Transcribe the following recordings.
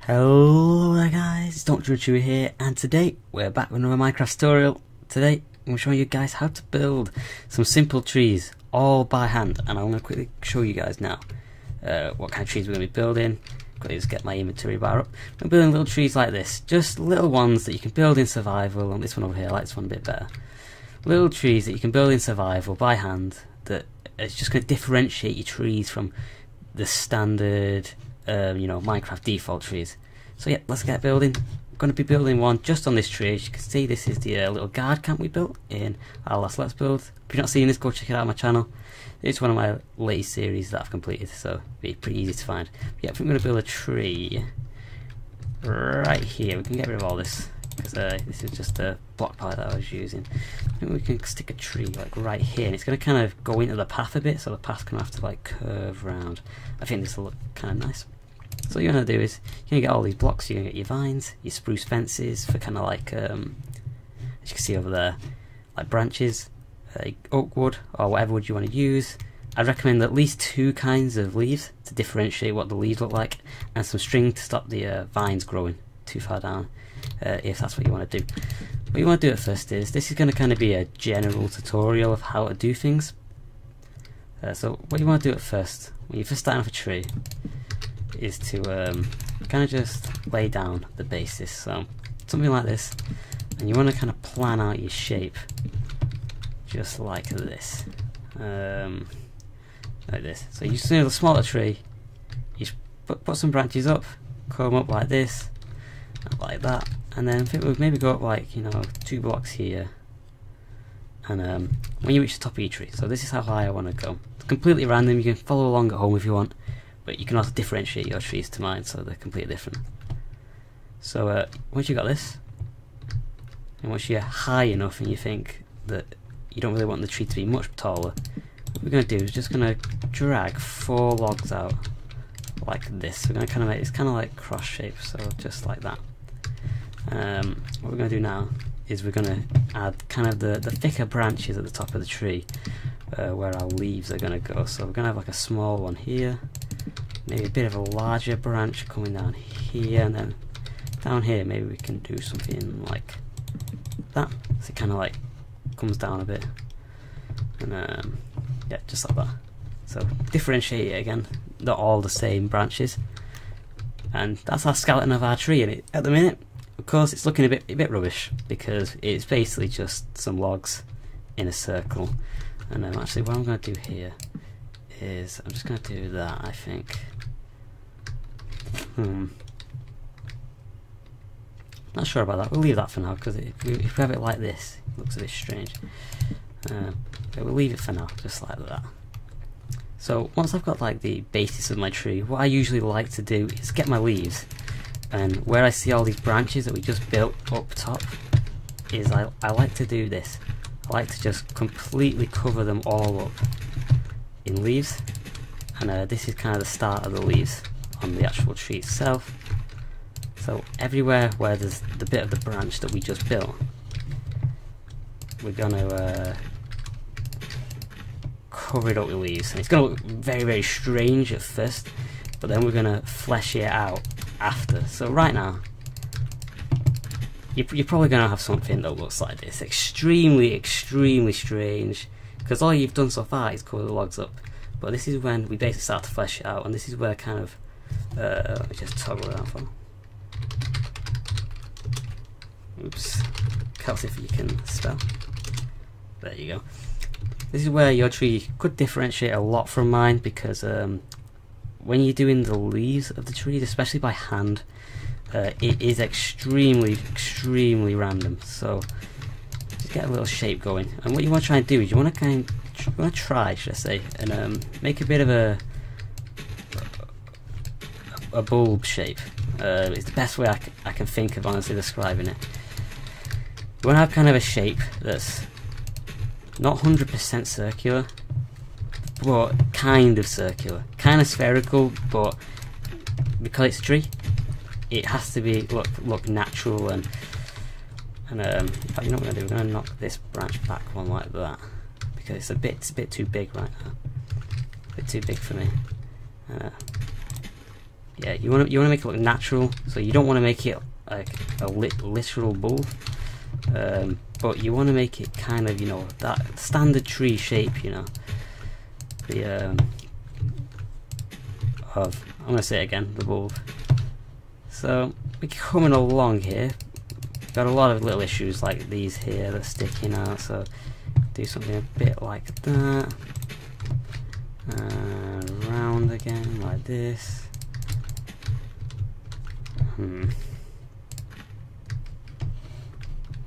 Hello there guys, it's Dr. Chew here, and today we're back with another Minecraft tutorial. Today I'm going to show you guys how to build some simple trees, all by hand, and I'm going to quickly show you guys now what kind of trees we're going to be building. Quickly just get my inventory bar up. I'm building little trees like this, just little ones that you can build in survival, and this one over here, I like this one a bit better. Little trees that you can build in survival by hand, that it's just going to differentiate your trees from the standard Minecraft default trees. So yeah, let's get building. I'm going to be building one just on this tree. As you can see, this is the little guard camp we built in our last Let's Build. If you're not seeing this, go check it out on my channel. It's one of my latest series that I've completed, so it'll be pretty easy to find. But yeah, I think I'm going to build a tree right here. We can get rid of all this, because this is just a block palette that I was using. I think we can stick a tree like right here, and it's going to kind of go into the path a bit, so the path's going to have to like curve round. I think this will look kind of nice. So what you're going to do is, you're going to get all these blocks. You're going to get your vines, your spruce fences for kind of like, as you can see over there, like branches, oak wood, or whatever wood you want to use. I'd recommend at least 2 kinds of leaves to differentiate what the leaves look like, and some string to stop the vines growing too far down, if that's what you want to do. What you want to do at first is, this is going to kind of be a general tutorial of how to do things. So what you want to do at first, when you're first starting off a tree, is to kind of just lay down the basis. So something like this, and you want to kind of plan out your shape just like this, like this. So you just need a smaller tree, you put some branches up, come up like this, like that, and then we'll maybe go up like 2 blocks here, and when you reach the top of your tree. So this is how high I want to go. It's completely random, you can follow along at home if you want, but you can also differentiate your trees to mine, so they're completely different. So once you've got this, and once you're high enough and you think that you don't really want the tree to be much taller, what we're going to do is just going to drag 4 logs out like this. We're going to kind of make this kind of like cross shape, so just like that. What we're going to do now is we're going to add kind of the thicker branches at the top of the tree, where our leaves are going to go. So we're going to have like a small one here, maybe a bit of a larger branch coming down here, and then down here maybe we can do something like that, so it kind of like comes down a bit, and yeah, just like that. So differentiate it again, not all the same branches, and that's our skeleton of our tree. And at the minute, of course, it's looking a bit rubbish, because it's basically just some logs in a circle. And actually what I'm going to do here is, I'm just going to do that, I think. Not sure about that, we'll leave that for now, because if we have it like this, it looks a bit strange. But we'll leave it for now, just like that. So once I've got like the basis of my tree, what I usually like to do is get my leaves, and where I see all these branches that we just built up top, is I like to do this. I like to just completely cover them all up in leaves, and this is kind of the start of the leaves on the actual tree itself. So everywhere where there's the bit of the branch that we just built, we're going to cover it up with leaves, and it's going to look very, very strange at first, but then we're going to flesh it out after. So right now, you're probably going to have something that looks like this, extremely strange, because all you've done so far is cover the logs up. But this is when we basically start to flesh it out, and this is where kind of, let me just toggle it down for. Oops, helps if you can spell. There you go. This is where your tree could differentiate a lot from mine, because when you're doing the leaves of the trees, especially by hand, it is extremely random. So just get a little shape going, and what you want to try and do is you want to try, should I say, and make a bit of a bulb shape. It's the best way I can think of honestly describing it. You want to have kind of a shape that's not 100% circular, but kind of circular, kind of spherical, but because it's a tree, it has to be look natural. And in fact, you know what we're going to do? We're going to knock this branch back one like that, because it's a bit too big right now, a bit too big for me. yeah, you want to make it look natural. So you don't want to make it like a literal bulb, but you want to make it kind of, you know, that standard tree shape, you know. The I'm gonna say it again, the bulb. So we're coming along here. Got a lot of little issues like these here that are sticking out, so do something a bit like that. Round again like this.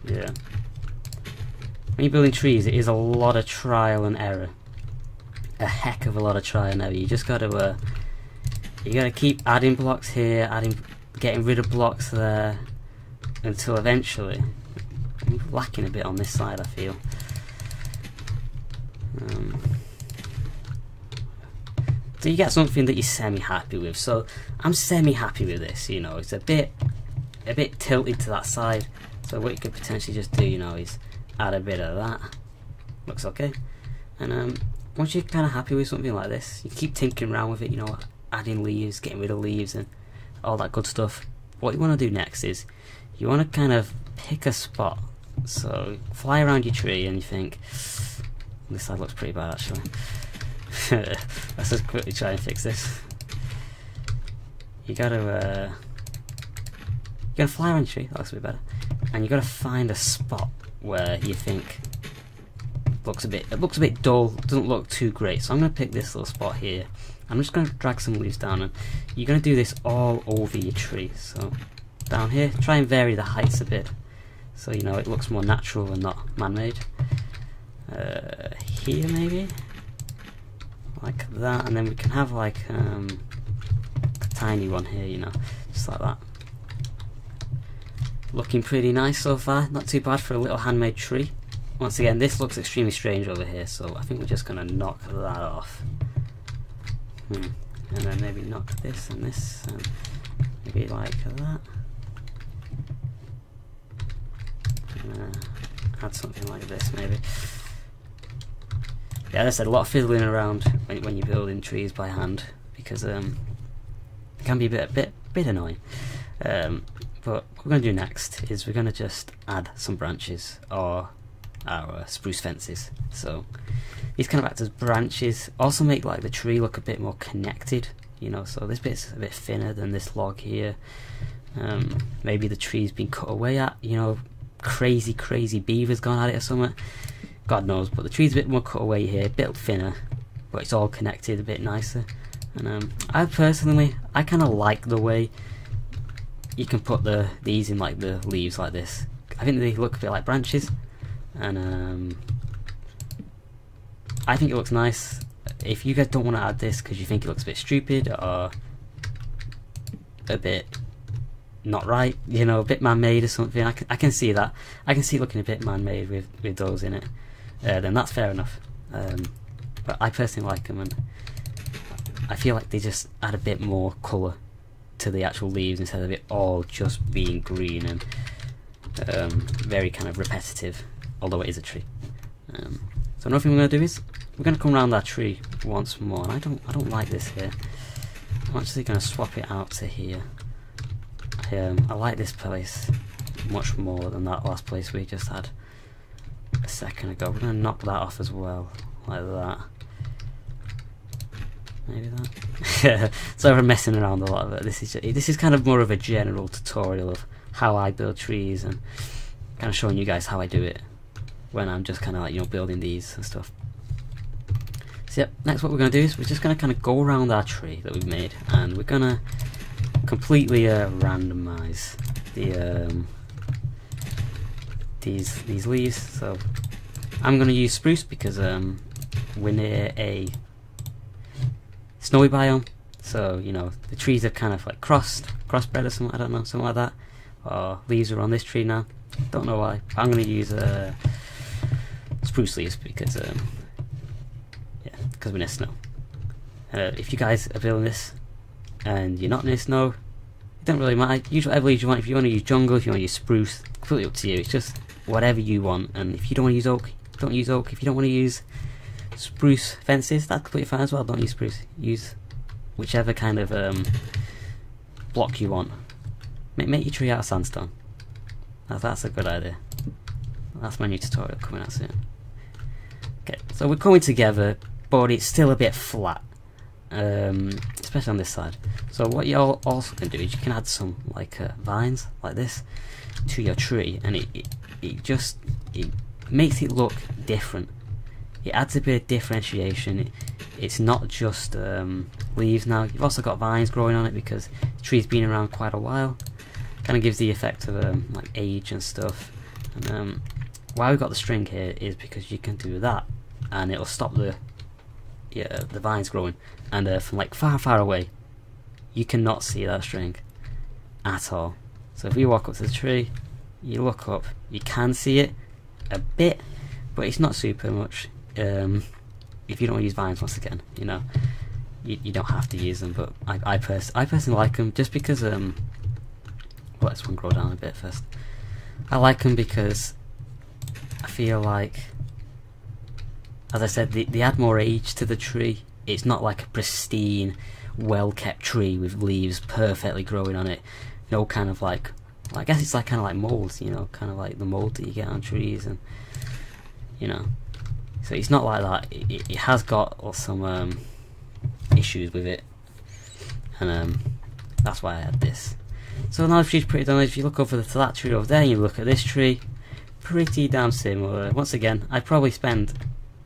Yeah. When you're building trees, it is a lot of trial and error. A heck of a lot of trial and error. You just gotta you gotta keep adding blocks here, getting rid of blocks there, until eventually, I'm lacking a bit on this side, I feel. So you get something that you're semi-happy with. So I'm semi-happy with this, you know. It's a bit tilted to that side. So what you could potentially just do, you know, is add a bit of that. Looks okay. And once you're kind of happy with something like this, you keep tinkering around with it, you know, adding leaves, getting rid of leaves, and all that good stuff. What you want to do next is you want to kind of pick a spot. So fly around your tree and you think, this side looks pretty bad actually. Let's just quickly try and fix this. You gotta fly around your tree, that looks a bit better. And you gotta find a spot where you think it looks a bit dull, doesn't look too great. So I'm gonna pick this little spot here. I'm just gonna drag some leaves down, and you're gonna do this all over your tree. So down here, try and vary the heights a bit, so you know it looks more natural and not man-made. Here maybe, like that, and then we can have like a tiny one here, you know, just like that. Looking pretty nice so far, not too bad for a little handmade tree. Once again, this looks extremely strange over here, so I think we're just gonna knock that off. And then maybe knock this and this, and maybe like that. Add something like this maybe. Yeah, as I said, a lot of fiddling around when you're building trees by hand, because it can be a bit annoying. But what we're going to do next is we're going to just add some branches, or our spruce fences. So these kind of act as branches, also make like the tree look a bit more connected, you know. So this bit's a bit thinner than this log here. Maybe the tree's been cut away at, you know, crazy beaver's gone at it or something, God knows. But the tree's a bit more cut away here, a bit thinner, but it's all connected a bit nicer. And I kind of like the way you can put these in like the leaves like this. I think they look a bit like branches, and I think it looks nice. If you guys don't want to add this because you think it looks a bit stupid or a bit not right, you know, a bit man-made or something, I can see that. I can see looking a bit man-made with those in it. Then that's fair enough. But I personally like them, and I feel like they just add a bit more colour to the actual leaves instead of it all just being green and very kind of repetitive, although it is a tree. So another thing we're going to do is we're going to come around our tree once more, and I don't like this here. I'm actually going to swap it out to here. I like this place much more than that last place we just had a second ago. We're going to knock that off as well, like that. Maybe that. So I'm messing around a lot of it. This is kind of more of a general tutorial of how I build trees, and kind of showing you guys how I do it when I'm just kind of like, you know, building these and stuff. So yep, next what we're going to do is we're just going to kind of go around our tree that we've made, and we're going to completely randomize the these leaves. So I'm going to use spruce because we're near a snowy biome, so you know the trees have kind of like crossbred or something, I don't know, something like that. Or leaves are on this tree now, don't know why. I'm going to use spruce leaves because yeah, because we're near snow. If you guys are building this and you're not near snow, it don't really matter. Use whatever leaves you want. If you want to use jungle, if you want to use spruce, completely up to you. It's just whatever you want. And if you don't want to use oak, don't use oak. If you don't want to use spruce fences, that's completely fine as well. Don't use spruce. Use whichever kind of block you want. Make your tree out of sandstone. That's a good idea. That's my new tutorial coming out soon. Okay, so we're coming together, but it's still a bit flat, especially on this side. So what you also can do is you can add some like vines like this to your tree, and it makes it look different. It adds a bit of differentiation. It's not just leaves now. You've also got vines growing on it because the tree's been around quite a while. Kind of gives the effect of like age and stuff. And why we've got the string here is because you can do that, and it'll stop the vines growing. And from like far away, you cannot see that string at all. So if we walk up to the tree, you look up, you can see it a bit, but it's not super much. If you don't use vines, once again, you know, you don't have to use them. But I personally like them just because well, let's one grow down a bit first. I like them because I feel like, as I said, they add more age to the tree. It's not like a pristine, well-kept tree with leaves perfectly growing on it. No kind of like, well, I guess it's like kind of like molds, you know, kind of like the mold that you get on trees, and you know. So it's not like that. It has got some issues with it, and that's why I had this. So now the tree's pretty done. If you look over to that tree over there, and you look at this tree, pretty damn similar. Once again, I'd probably spend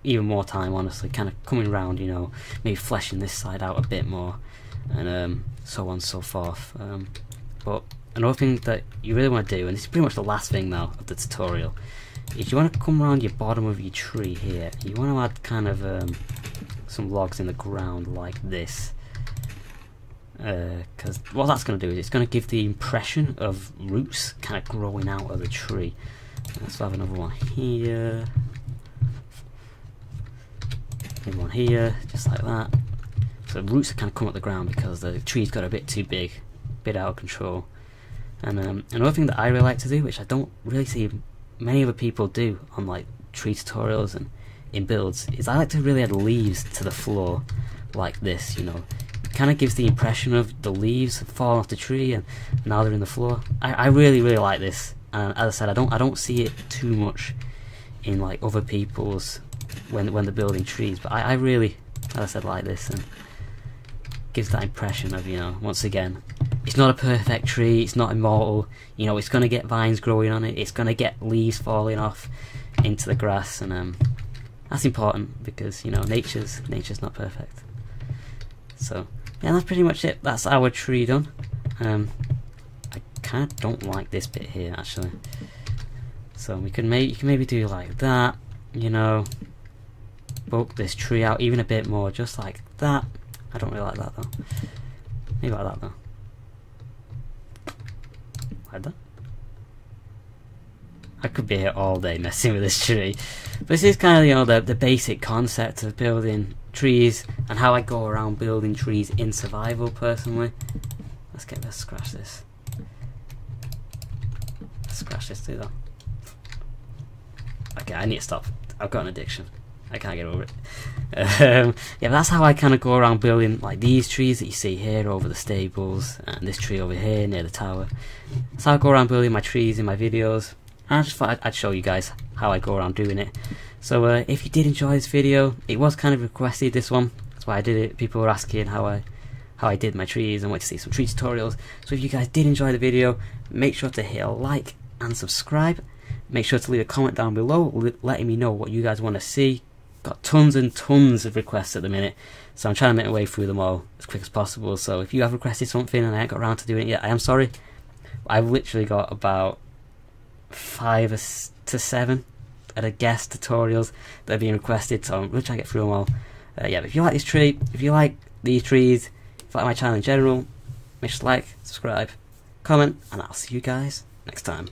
even more time, honestly, kind of coming around, you know, maybe fleshing this side out a bit more, and so on and so forth. But another thing that you really want to do, and this is pretty much the last thing now of the tutorial, is you want to come around your bottom of your tree here. You want to add kind of some logs in the ground like this, because what that's going to do is it's going to give the impression of roots kind of growing out of the tree. Let's have another one here, maybe one here, just like that. So the roots are kind of come up the ground because the tree's got a bit too big, a bit out of control. And another thing that I really like to do, which I don't really see many other people do on like tree tutorials and in builds, is I like to really add leaves to the floor like this, you know. It kind of gives the impression of the leaves falling off the tree and now they're in the floor. I really like this, and as I said, I don't see it too much in like other people's when they're building trees, but I really, as I said, like this, and gives that impression of, you know, once again, it's not a perfect tree, it's not immortal, you know, it's going to get vines growing on it, it's going to get leaves falling off into the grass, and that's important because, you know, nature's not perfect. So yeah, that's pretty much it. That's our tree done. I kind of don't like this bit here actually, so you can maybe do like that, you know, bulk this tree out even a bit more, just like that. I don't really like that though. Maybe like that though. Like that. I could be here all day messing with this tree. But this is kind of, you know, the basic concept of building trees and how I go around building trees in survival personally. Let's scratch this. Let's scratch this too though. Okay, I need to stop. I've got an addiction. I can't get over it. Yeah, but that's how I kind of go around building like these trees that you see here over the stables, and this tree over here near the tower. That's how I go around building my trees in my videos. And I just thought I'd show you guys how I go around doing it. So if you did enjoy this video, it was kind of requested, this one. That's why I did it. People were asking how I did my trees and wanted to see some tree tutorials. So if you guys did enjoy the video, make sure to hit a like and subscribe. Make sure to leave a comment down below letting me know what you guys want to see. Got tons and tons of requests at the minute, so I'm trying to make my way through them all as quick as possible. So if you have requested something and I haven't got around to doing it yet, I am sorry. I've literally got about 5 to 7 at a guess tutorials that are being requested, so I'm really trying to get through them all. Yeah, but if you like this tree, if you like these trees, if you like my channel in general, make sure to like, subscribe, comment, and I'll see you guys next time.